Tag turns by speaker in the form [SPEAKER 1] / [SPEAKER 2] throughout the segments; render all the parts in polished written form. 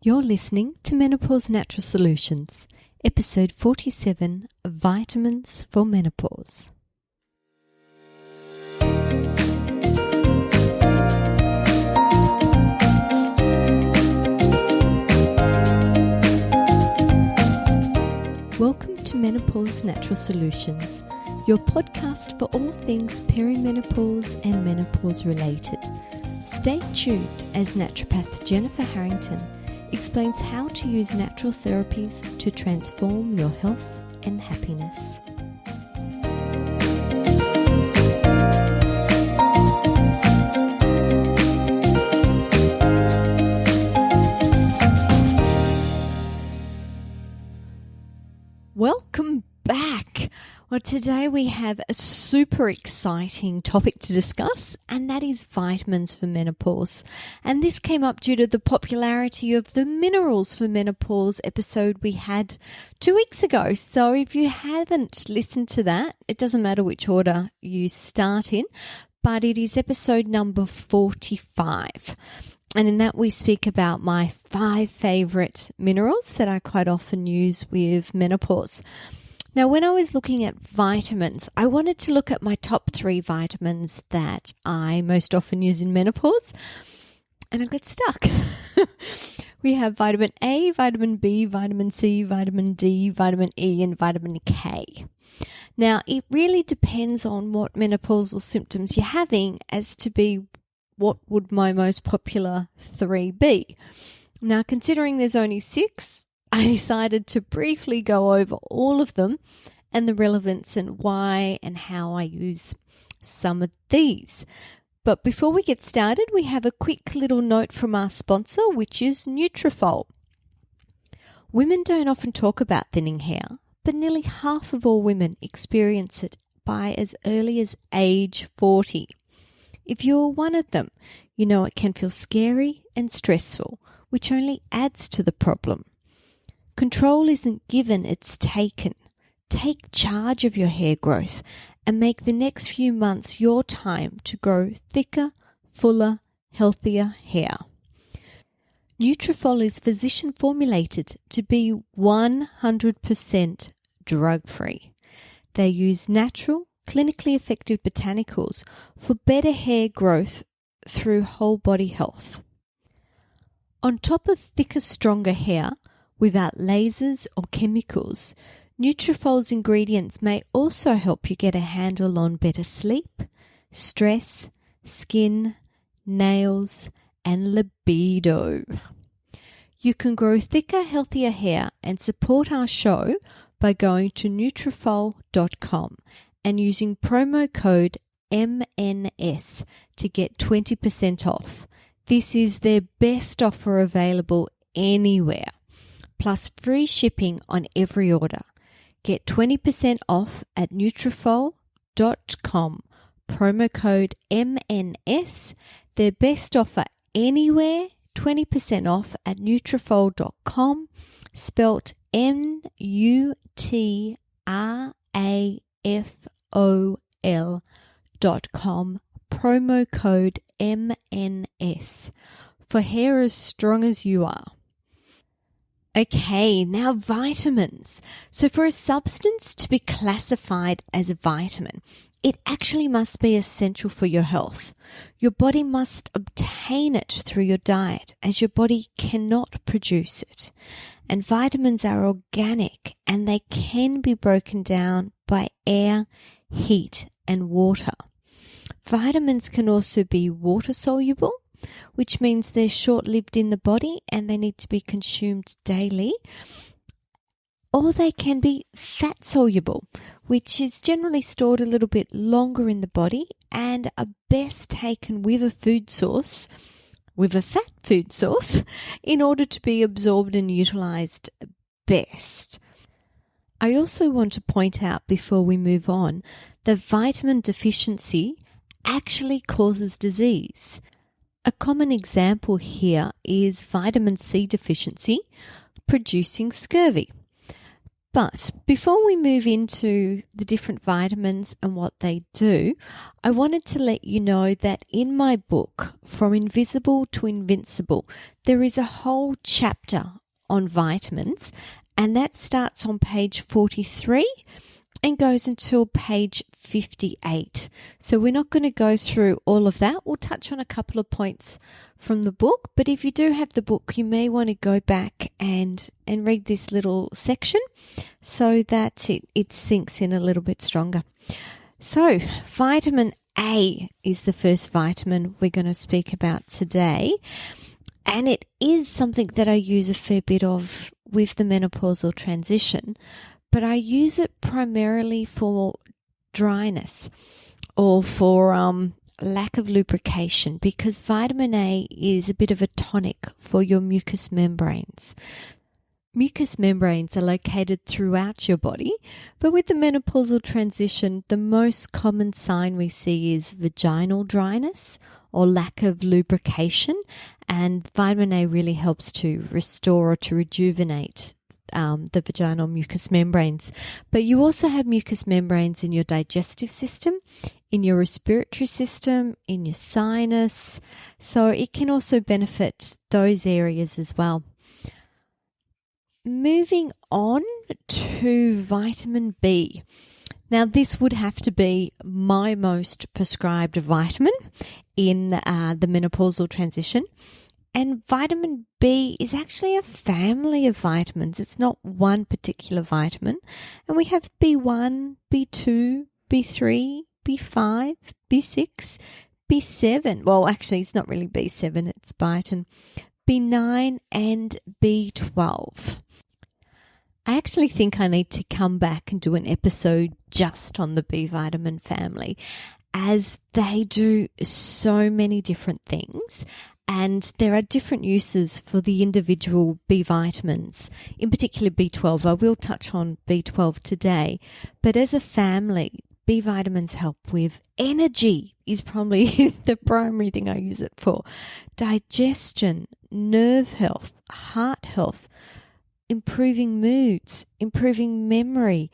[SPEAKER 1] You're listening to Menopause Natural Solutions, episode 47, Vitamins for Menopause. Welcome to Menopause Natural Solutions, your podcast for all things perimenopause and menopause related. Stay tuned as naturopath Jennifer Harrington explains how to use natural therapies to transform your health and happiness. Welcome back. Well, today we have a super exciting topic to discuss, and that is vitamins for menopause. And this came up due to the popularity of the minerals for menopause episode we had 2 weeks ago. So if you haven't listened to that, it doesn't matter which order you start in, but it is episode number 45. And in that we speak about my 5 favorite minerals that I quite often use with menopause. Now, when I was looking at vitamins, I wanted to look at my top 3 vitamins that I most often use in menopause, and I got stuck. We have vitamin A, vitamin B, vitamin C, vitamin D, vitamin E, and vitamin K. Now, it really depends on what menopausal symptoms you're having as to be what would my most popular 3 be. Now, considering there's only 6, I decided to briefly go over all of them and the relevance and why and how I use some of these. But before we get started, we have a quick little note from our sponsor, which is Nutrafol. Women don't often talk about thinning hair, but nearly half of all women experience it by as early as age 40. If you're one of them, you know it can feel scary and stressful, which only adds to the problem. Control isn't given, it's taken. Take charge of your hair growth and make the next few months your time to grow thicker, fuller, healthier hair. Nutrafol is physician formulated to be 100% drug-free. They use natural, clinically effective botanicals for better hair growth through whole body health. On top of thicker, stronger hair, without lasers or chemicals, Nutrafol's ingredients may also help you get a handle on better sleep, stress, skin, nails, and libido. You can grow thicker, healthier hair and support our show by going to Nutrafol.com and using promo code MNS to get 20% off. This is their best offer available anywhere, plus free shipping on every order. Get 20% off at Nutrafol.com, promo code MNS, their best offer anywhere, 20% off at Nutrafol.com, spelt Nutrafol.com, promo code MNS, for hair as strong as you are. Okay, now vitamins. So for a substance to be classified as a vitamin, it actually must be essential for your health. Your body must obtain it through your diet, as your body cannot produce it. And vitamins are organic, and they can be broken down by air, heat, and water. Vitamins can also be water soluble, which means they're short-lived in the body and they need to be consumed daily. Or they can be fat soluble, which is generally stored a little bit longer in the body and are best taken with a food source, with a fat food source, in order to be absorbed and utilized best. I also want to point out before we move on that vitamin deficiency actually causes disease. A common example here is vitamin C deficiency producing scurvy. But before we move into the different vitamins and what they do, I wanted to let you know that in my book, From Invisible to Invincible, there is a whole chapter on vitamins, and that starts on page 43 and goes until page 58. So we're not going to go through all of that. We'll touch on a couple of points from the book, but if you do have the book, you may want to go back and read this little section so that it sinks in a little bit stronger. So vitamin A is the first vitamin we're going to speak about today, and it is something that I use a fair bit of with the menopausal transition, but I use it primarily for dryness or for lack of lubrication, because vitamin A is a bit of a tonic for your mucous membranes. Mucous membranes are located throughout your body, but with the menopausal transition, the most common sign we see is vaginal dryness or lack of lubrication, and vitamin A really helps to restore or to rejuvenate the vaginal mucous membranes. But you also have mucous membranes in your digestive system, in your respiratory system, in your sinus, so it can also benefit those areas as well. Moving on to vitamin B. Now, this would have to be my most prescribed vitamin in the menopausal transition. And vitamin B is actually a family of vitamins. It's not one particular vitamin. And we have B1, B2, B3, B5, B6, B7. Well, actually, it's not really B7, it's biotin. B9 and B12. I actually think I need to come back and do an episode just on the B vitamin family, as they do so many different things. And there are different uses for the individual B vitamins, in particular B12. I will touch on B12 today. But as a family, B vitamins help with energy, is probably the primary thing I use it for. Digestion, nerve health, heart health, improving moods, improving memory,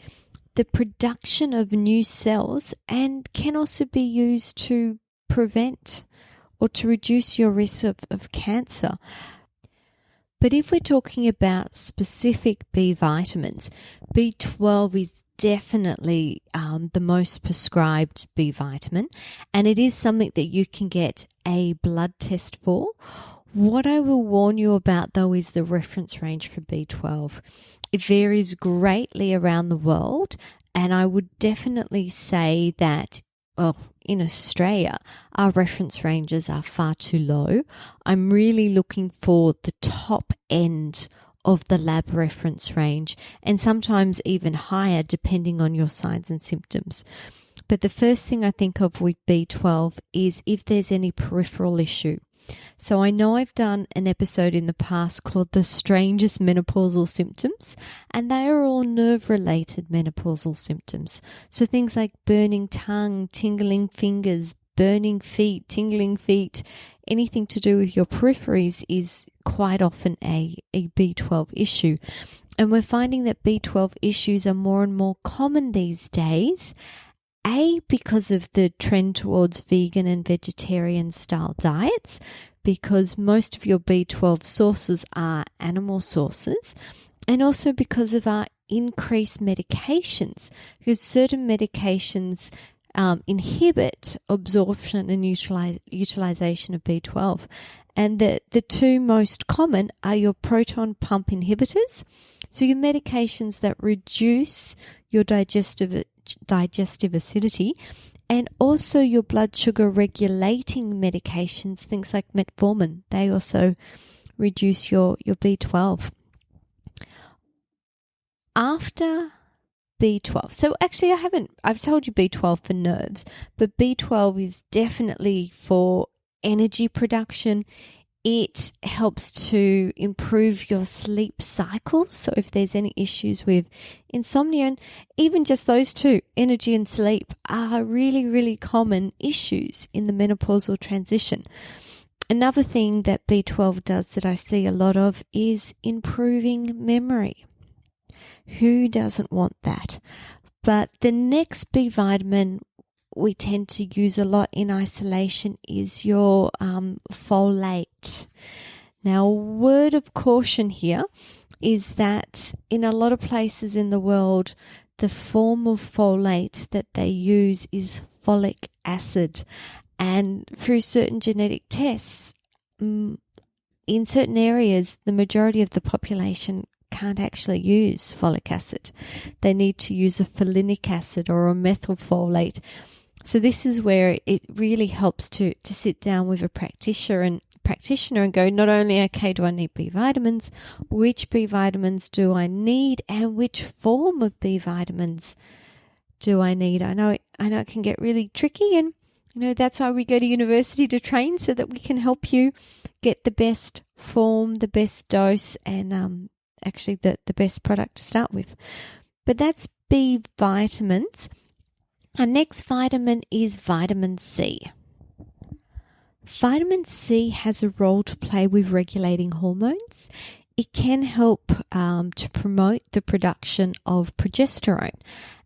[SPEAKER 1] the production of new cells, and can also be used to prevent or to reduce your risk of cancer. But if we're talking about specific B vitamins, B12 is definitely the most prescribed B vitamin, and it is something that you can get a blood test for. What I will warn you about, though, is the reference range for B12. It varies greatly around the world, and I would definitely say that, well, in Australia, our reference ranges are far too low. I'm really looking for the top end of the lab reference range, and sometimes even higher depending on your signs and symptoms. But the first thing I think of with B12 is if there's any peripheral issue. So I know I've done an episode in the past called The Strangest Menopausal Symptoms, and they are all nerve-related menopausal symptoms. So things like burning tongue, tingling fingers, burning feet, tingling feet, anything to do with your peripheries is quite often a B12 issue. And we're finding that B12 issues are more and more common these days, because of the trend towards vegan and vegetarian style diets, because most of your B12 sources are animal sources, and also because of our increased medications, because certain medications inhibit absorption and utilization of B12. And the two most common are your proton pump inhibitors, so your medications that reduce your digestive acidity, and also your blood sugar regulating medications, things like metformin. They also reduce your B12. After B12, so actually I've told you B12 for nerves, but B12 is definitely for energy production. It helps to improve your sleep cycle. So if there's any issues with insomnia, and even just those two, energy and sleep, are really, really common issues in the menopausal transition. Another thing that B12 does that I see a lot of is improving memory. Who doesn't want that? But the next B vitamin we tend to use a lot in isolation is your folate. Now, a word of caution here is that in a lot of places in the world, the form of folate that they use is folic acid. And through certain genetic tests, in certain areas, the majority of the population can't actually use folic acid. They need to use a folinic acid or a methylfolate. So this is where it really helps to sit down with a practitioner and go, not only, okay, do I need B vitamins, which B vitamins do I need, and which form of B vitamins do I need? I know it can get really tricky, and that's why we go to university to train, so that we can help you get the best form, the best dose, and actually the best product to start with. But that's B vitamins. Our next vitamin is vitamin C. Vitamin C has a role to play with regulating hormones. It can help to promote the production of progesterone.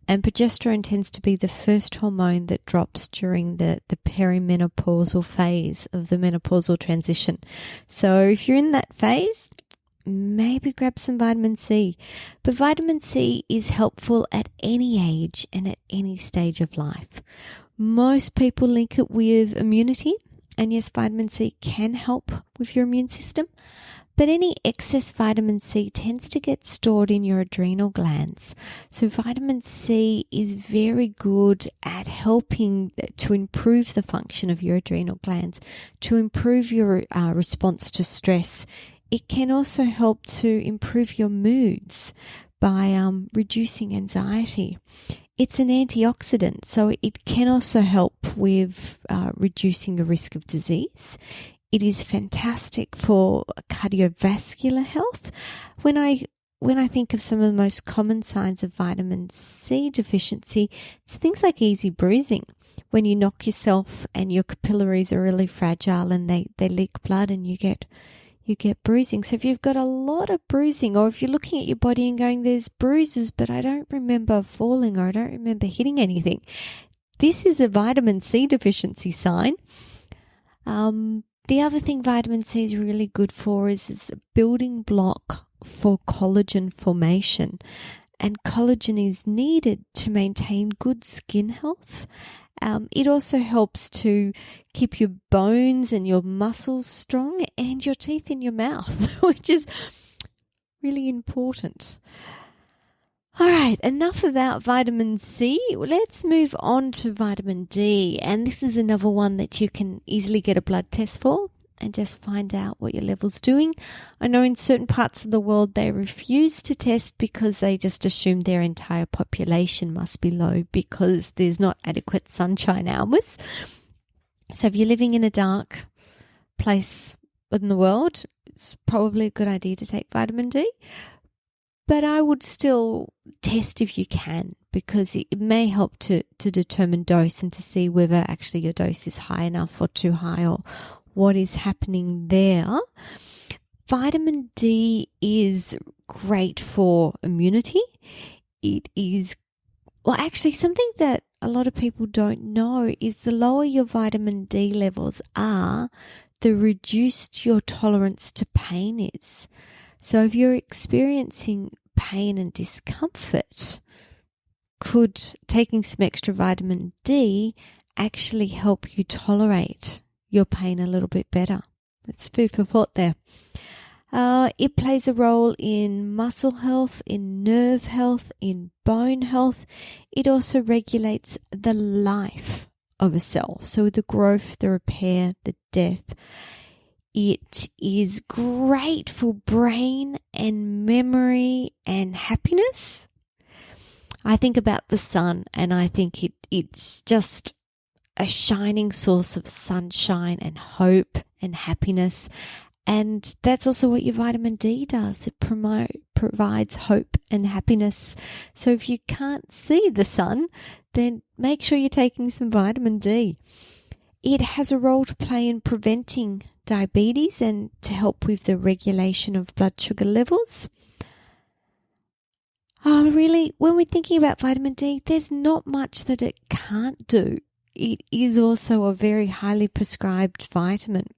[SPEAKER 1] And progesterone tends to be the first hormone that drops during the perimenopausal phase of the menopausal transition. So if you're in that phase, maybe grab some vitamin C. But vitamin C is helpful at any age and at any stage of life. Most people link it with immunity. And yes, vitamin C can help with your immune system. But any excess vitamin C tends to get stored in your adrenal glands. So vitamin C is very good at helping to improve the function of your adrenal glands, to improve your response to stress. It can also help to improve your moods by reducing anxiety. It's an antioxidant, so it can also help with reducing the risk of disease. It is fantastic for cardiovascular health. When I think of some of the most common signs of vitamin C deficiency, it's things like easy bruising. When you knock yourself and your capillaries are really fragile and they leak blood and you get bruising. So if you've got a lot of bruising, or if you're looking at your body and going, there's bruises, but I don't remember falling or I don't remember hitting anything, this is a vitamin C deficiency sign. The other thing vitamin C is really good for is a building block for collagen formation. And collagen is needed to maintain good skin health. It also helps to keep your bones and your muscles strong and your teeth in your mouth, which is really important. All right, enough about vitamin C. Let's move on to vitamin D. And this is another one that you can easily get a blood test for and just find out what your level's doing. I know in certain parts of the world they refuse to test because they just assume their entire population must be low because there's not adequate sunshine hours. So if you're living in a dark place in the world, it's probably a good idea to take vitamin D. But I would still test if you can, because it may help to determine dose and to see whether actually your dose is high enough or too high or what is happening there. Vitamin D is great for immunity. It is, well, actually something that a lot of people don't know is the lower your vitamin D levels are, the reduced your tolerance to pain is. So if you're experiencing pain and discomfort, could taking some extra vitamin D actually help you tolerate your pain a little bit better? It's food for thought there. It plays a role in muscle health, in nerve health, in bone health. It also regulates the life of a cell, so the growth, the repair, the death. It is great for brain and memory and happiness. I think about the sun and I think it's just a shining source of sunshine and hope and happiness. And that's also what your vitamin D does. It provides hope and happiness. So if you can't see the sun, then make sure you're taking some vitamin D. It has a role to play in preventing diabetes and to help with the regulation of blood sugar levels. Really, when we're thinking about vitamin D, there's not much that it can't do. It is also a very highly prescribed vitamin.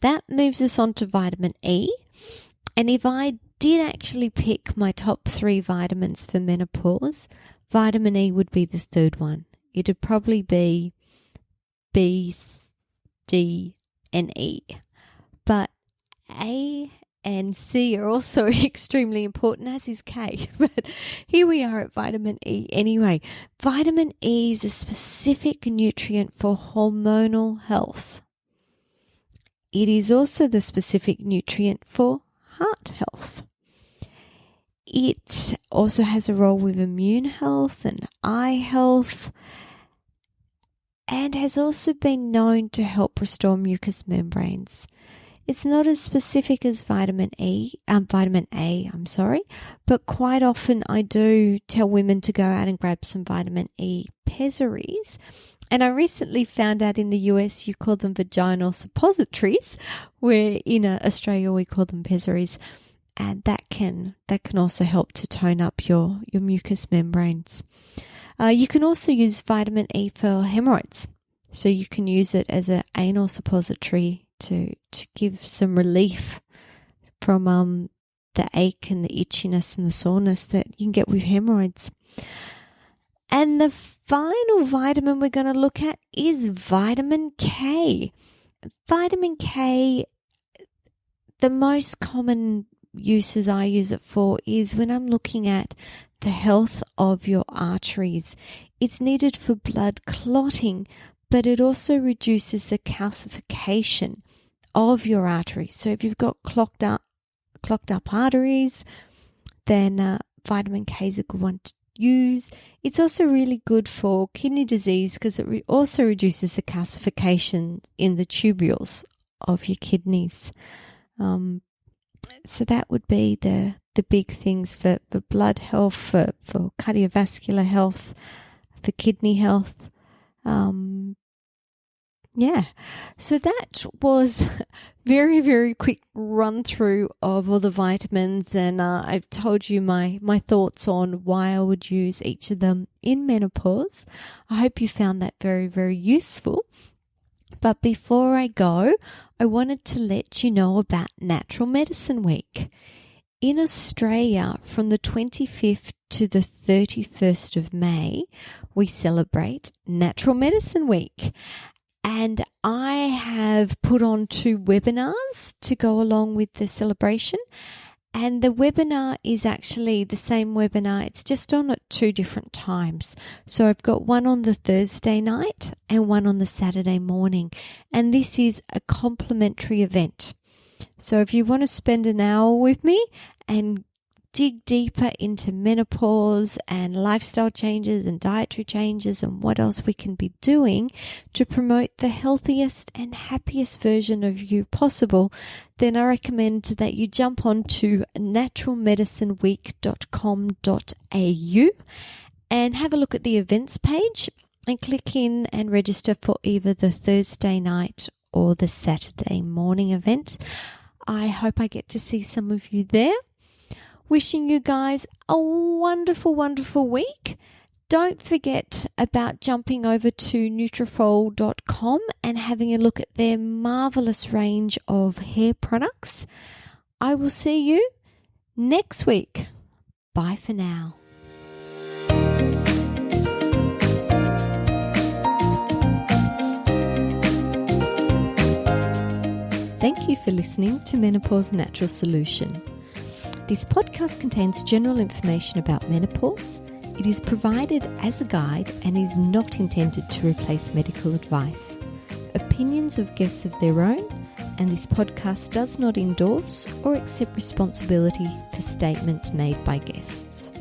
[SPEAKER 1] That moves us on to vitamin E. And if I did actually pick my top 3 vitamins for menopause, vitamin E would be the third one. It would probably be B, D, and E. But A and C are also extremely important, as is K. But here we are at vitamin E anyway. Vitamin E is a specific nutrient for hormonal health. It is also the specific nutrient for heart health. It also has a role with immune health and eye health, and has also been known to help restore mucous membranes. It's not as specific as vitamin A, but quite often I do tell women to go out and grab some vitamin E pessaries. And I recently found out in the US you call them vaginal suppositories, where in Australia we call them pessaries. And that can also help to tone up your mucous membranes. You can also use vitamin E for hemorrhoids. So you can use it as an anal suppository to give some relief from the ache and the itchiness and the soreness that you can get with hemorrhoids. And the final vitamin we're going to look at is vitamin K. Vitamin K, the most common uses I use it for is when I'm looking at the health of your arteries. It's needed for blood clotting, but it also reduces the calcification of your arteries. So if you've got clogged up arteries, then vitamin K is a good one to use. It's also really good for kidney disease because it also reduces the calcification in the tubules of your kidneys. So that would be the big things for blood health, for cardiovascular health, for kidney health. So that was very, very quick run through of all the vitamins, and I've told you my thoughts on why I would use each of them in menopause. I hope you found that very, very useful. But before I go, I wanted to let you know about Natural Medicine Week. In Australia, from the 25th to the 31st of May, we celebrate Natural Medicine Week. And I have put on 2 webinars to go along with the celebration. And the webinar is actually the same webinar. It's just on at 2 different times. So I've got one on the Thursday night and one on the Saturday morning. And this is a complimentary event. So if you want to spend an hour with me and dig deeper into menopause and lifestyle changes and dietary changes and what else we can be doing to promote the healthiest and happiest version of you possible, then I recommend that you jump on to naturalmedicineweek.com.au and have a look at the events page and click in and register for either the Thursday night or the Saturday morning event. I hope I get to see some of you there. Wishing you guys a wonderful, wonderful week. Don't forget about jumping over to Nutrafol.com and having a look at their marvelous range of hair products. I will see you next week. Bye for now. Thank you for listening to Menopause Natural Solution. This podcast contains general information about menopause. It is provided as a guide and is not intended to replace medical advice. Opinions of guests of their own, and this podcast does not endorse or accept responsibility for statements made by guests.